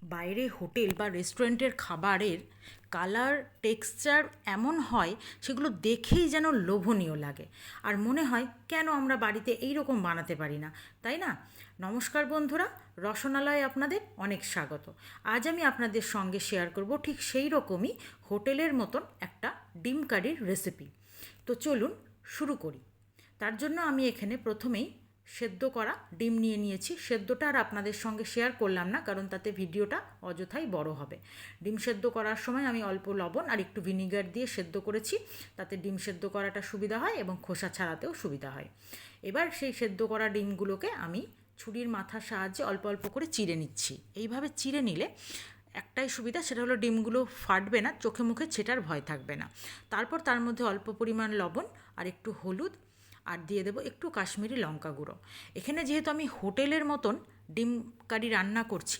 বাইরে হোটেল বা রেস্টুরেন্টের খাবারের কালার টেক্সচার এমন হয় সেগুলো দেখেই যেন লোভনীয় লাগে আর মনে হয় কেন আমরা বাড়িতে এই রকম বানাতে পারি না, তাই না? নমস্কার বন্ধুরা, রসনালয়ে আপনাদের অনেক স্বাগত। আজ আমি আপনাদের সঙ্গে শেয়ার করব ঠিক সেই রকমই হোটেলের মতন একটা ডিম কারির রেসিপি। তো চলুন শুরু করি। তার জন্য আমি এখানে প্রথমেই সেদ্ধ করা ডিম নিয়ে নিয়েছি। সেদ্ধটা আর আপনাদের সঙ্গে শেয়ার করলাম না, কারণ তাতে ভিডিওটা অযথাই বড় হবে। ডিম সেদ্ধ করার সময় আমি অল্প লবণ আর একটু ভিনিগার দিয়ে সেদ্ধ করেছি, তাতে ডিম সেদ্ধ করাটা সুবিধা হয় এবং খোসা ছাড়াতেও সুবিধা হয়। এবার সেই সেদ্ধ করা ডিমগুলোকে আমি ছুরির মাথার সাহায্যে অল্প অল্প করে চিড়ে নিচ্ছি। এইভাবে চিড়ে নিলে একটাই সুবিধা, সেটা হলো ডিমগুলো ফাটবে না, চোখে মুখে ছেটার ভয় থাকবে না। তারপর তার মধ্যে অল্প পরিমাণ লবণ আর একটু হলুদ আর দিয়ে দেবো একটু কাশ্মীরি লঙ্কা গুঁড়ো। এখানে যেহেতু আমি হোটেলের মতন ডিম কারি রান্না করছি,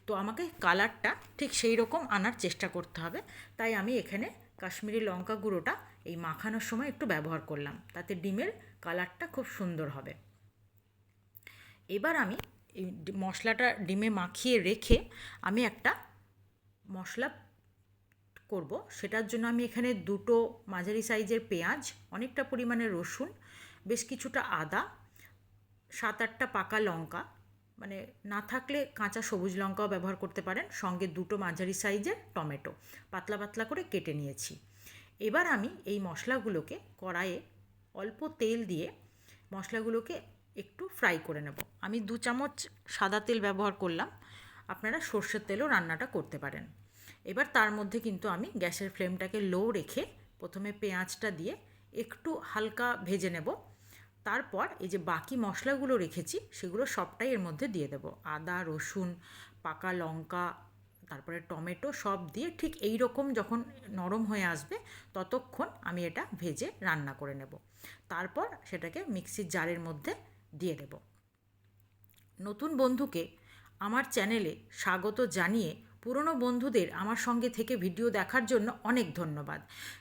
তো আমাকে কালারটা ঠিক সেই রকম আনার চেষ্টা করতে হবে। তাই আমি এখানে কাশ্মীরি লঙ্কা গুঁড়োটা এই মাখানোর সময় একটু ব্যবহার করলাম, তাতে ডিমের কালারটা খুব সুন্দর হবে। এবার আমি এই মশলাটা ডিমে মাখিয়ে রেখে আমি একটা মশলা করব। সেটার জন্য আমি এখানে দুটো মাঝারি সাইজের পেঁয়াজ, অনেকটা পরিমাণে রসুন, বেশ কিছুটা আদা, 7-8টা পাকা লঙ্কা, মানে না থাকলে কাঁচা সবুজ লঙ্কাও ব্যবহার করতে পারেন, সঙ্গে দুটো মাঝারি সাইজের টমেটো পাতলা পাতলা করে কেটে নিয়েছি। এবার আমি এই মশলাগুলোকে কড়াইয়ে অল্প তেল দিয়ে মশলাগুলোকে একটু ফ্রাই করে নেব। আমি 2 চামচ সাদা তেল ব্যবহার করলাম, আপনারা সর্ষের তেলও রান্নাটা করতে পারেন। এবার তার মধ্যে কিন্তু আমি গ্যাসের ফ্লেমটাকে লো রেখে প্রথমে পেঁয়াজটা দিয়ে একটু হালকা ভেজে নেব। তারপর এই যে বাকি মশলাগুলো রেখেছি সেগুলো সবটাই এর মধ্যে দিয়ে দেবো। আদা, রসুন, পাকা লঙ্কা, তারপরে টমেটো সব দিয়ে ঠিক এই রকম যখন নরম হয়ে আসবে ততক্ষণ আমি এটা ভেজে রান্না করে নেব। তারপর সেটাকে মিক্সির জারের মধ্যে দিয়ে দেব। নতুন বন্ধুকে আমার চ্যানেলে স্বাগত জানিয়ে পুরনো বন্ধুদের আমার সঙ্গে থেকে ভিডিও দেখার জন্য অনেক ধন্যবাদ।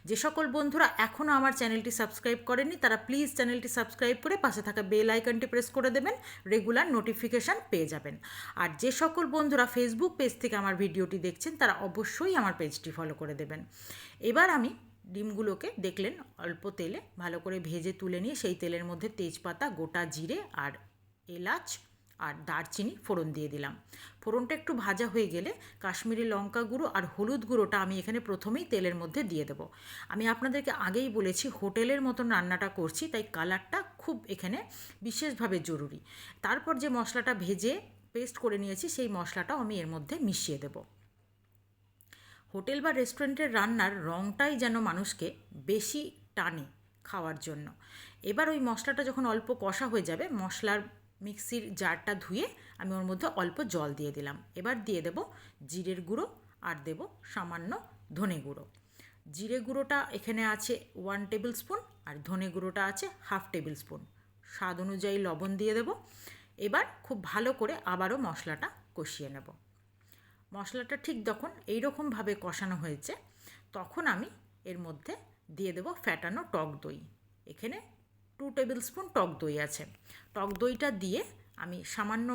যে সকল বন্ধুরা এখনও আমার চ্যানেলটি সাবস্ক্রাইব করেননি তারা প্লিজ চ্যানেলটি সাবস্ক্রাইব করে পাশে থাকা বেল আইকনটি প্রেস করে দেবেন, রেগুলার নোটিফিকেশান পেয়ে যাবেন। আর যে সকল বন্ধুরা ফেসবুক পেজ থেকে আমার ভিডিওটি দেখছেন তারা অবশ্যই আমার পেজটি ফলো করে দেবেন। এবার আমি ডিমগুলোকে দেখলেন অল্প তেলে ভালো করে ভেজে তুলে নিয়ে সেই তেলের মধ্যে তেজপাতা, গোটা জিরে আর এলাচ আর দারচিনি ফোড়ন দিয়ে দিলাম। ফোড়নটা একটু ভাজা হয়ে গেলে কাশ্মীরি লঙ্কা গুঁড়ো আর হলুদ গুঁড়োটা আমি এখানে প্রথমেই তেলের মধ্যে দিয়ে দেবো। আমি আপনাদেরকে আগেই বলেছি হোটেলের মতন রান্নাটা করছি, তাই কালারটা খুব এখানে বিশেষভাবে জরুরি। তারপর যে মশলাটা ভেজে পেস্ট করে নিয়েছি সেই মশলাটাও আমি এর মধ্যে মিশিয়ে দেবো। হোটেল বা রেস্টুরেন্টের রান্নার রঙটাই যেন মানুষকে বেশি টানে খাওয়ার জন্য। এবার ওই মশলাটা যখন অল্প কষা হয়ে যাবে, মশলার মিক্সির জারটা ধুয়ে আমি ওর মধ্যে অল্প জল দিয়ে দিলাম। এবার দিয়ে দেব জিরের গুঁড়ো আর দেব সামান্য ধনে গুঁড়ো। জিরে গুঁড়োটা এখানে আছে 1 টেবিল স্পুন আর ধনে গুঁড়োটা আছে 1/2 টেবিল স্পুন। স্বাদ অনুযায়ী লবণ দিয়ে দেব। এবার খুব ভালো করে আবারও মশলাটা কষিয়ে নেব। মশলাটা ঠিক যখন এইরকমভাবে কষানো হয়েছে তখন আমি এর মধ্যে দিয়ে দেব ফ্যাটানো টক দই। এখানে 2 টেবিল স্পুন টক দই আছে। টক দইটা দিয়ে আমি সামান্য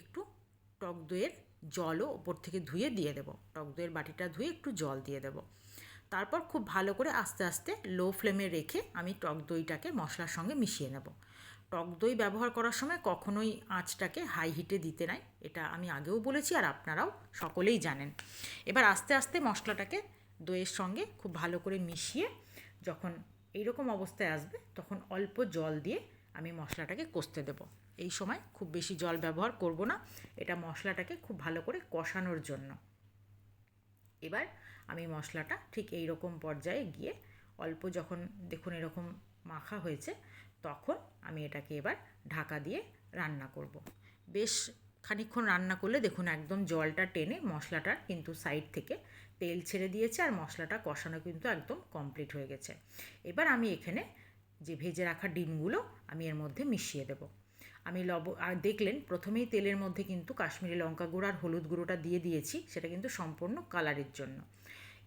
একটু টক দইয়ের জলও ওপর থেকে ধুয়ে দিয়ে দেব। টক দইয়ের বাটিটা ধুয়ে একটু জল দিয়ে দেব। তারপর খুব ভালো করে আস্তে আস্তে লো ফ্লেমে রেখে আমি টক দইটাকে মশলার সঙ্গে মিশিয়ে নেব। টক দই ব্যবহার করার সময় কখনোই আঁচটাকে হাই হিটে দিতে নাই, এটা আমি আগেও বলেছি আর আপনারাও সকলেই জানেন। এবার আস্তে আস্তে মশলাটাকে দইয়ের সঙ্গে খুব ভালো করে মিশিয়ে যখন এইরকম অবস্থায় আসবে তখন অল্প জল দিয়ে আমি মশলাটাকে কষতে দেব। এই সময় খুব বেশি জল ব্যবহার করব না, এটা মশলাটাকে খুব ভালো করে কষানোর জন্য। এবার আমি মশলাটা ঠিক এই রকম পর্যায়ে গিয়ে অল্প যখন দেখুন এরকম মাখা হয়েছে তখন আমি এটাকে এবার ঢাকা দিয়ে রান্না করব। বেশ খানিকক্ষণ রান্না করলে দেখুন একদম জলটা টেনে মশলাটার কিন্তু সাইড থেকে তেল ছেড়ে দিয়েছে আর মশলাটা কষানো কিন্তু একদম কমপ্লিট হয়ে গেছে। এবার আমি এখানে যে ভেজে রাখা ডিমগুলো আমি এর মধ্যে মিশিয়ে দেব। আমি আর দেখলেন প্রথমেই তেলের মধ্যে কিন্তু কাশ্মীরি লঙ্কা গুঁড়ো আর হলুদ গুঁড়োটা দিয়ে দিয়েছি, সেটা কিন্তু সম্পূর্ণ কালারের জন্য।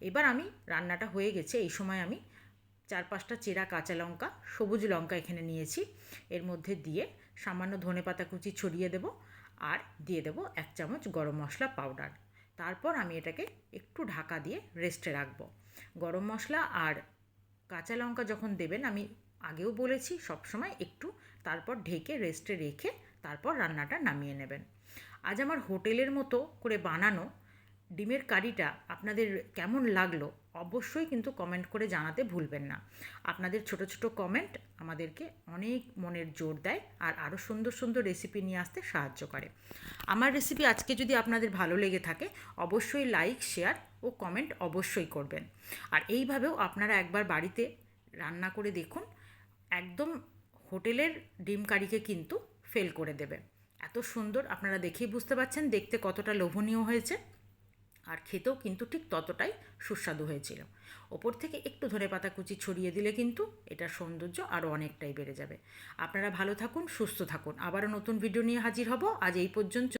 এবার আমি রান্নাটা হয়ে গেছে, এই সময় আমি 4-5টা চেরা কাঁচা লঙ্কা, সবুজ লঙ্কা এখানে নিয়েছি, এর মধ্যে দিয়ে সামান্য ধনেপাতা কুচি ছড়িয়ে দেব আর দিয়ে দেব 1 চামচ গরম মশলা পাউডার। তারপর আমি এটাকে একটু ঢাকা দিয়ে রেস্টে রাখবো। গরম মশলা আর কাঁচা লঙ্কা যখন দেবেন, আমি আগেও বলেছি, সবসময় একটু তারপর ঢেকে রেস্টে রেখে তারপর রান্নাটা নামিয়ে নেবেন। আজ আমার হোটেলের মতো করে বানানো ডিমের কারিটা আপনাদের কেমন লাগলো অবশ্যই কিন্তু কমেন্ট করে জানাতে ভুলবেন না। আপনাদের ছোট ছোট কমেন্ট আমাদেরকে অনেক মনের জোর দেয় আর আরও সুন্দর সুন্দর রেসিপি নিয়ে আসতে সাহায্য করে। আমার রেসিপি আজকে যদি আপনাদের ভালো লেগে থাকে অবশ্যই লাইক, শেয়ার ও কমেন্ট অবশ্যই করবেন। আর এইভাবেও আপনারা একবার বাড়িতে রান্না করে দেখুন, একদম হোটেলের ডিম কারিকে কিন্তু ফেল করে দেবে। এত সুন্দর, আপনারা দেখেই বুঝতে পারছেন দেখতে কতটা লোভনীয় হয়েছে, আর খেতেও কিন্তু ঠিক ততটাই সুস্বাদু হয়েছিল। ওপর থেকে একটু ধনেপাতা কুচি ছড়িয়ে দিলে কিন্তু এটার সৌন্দর্য আরও অনেকটাই বেড়ে যাবে। আপনারা ভালো থাকুন, সুস্থ থাকুন, আবারও নতুন ভিডিও নিয়ে হাজির হব। আজ এই পর্যন্ত।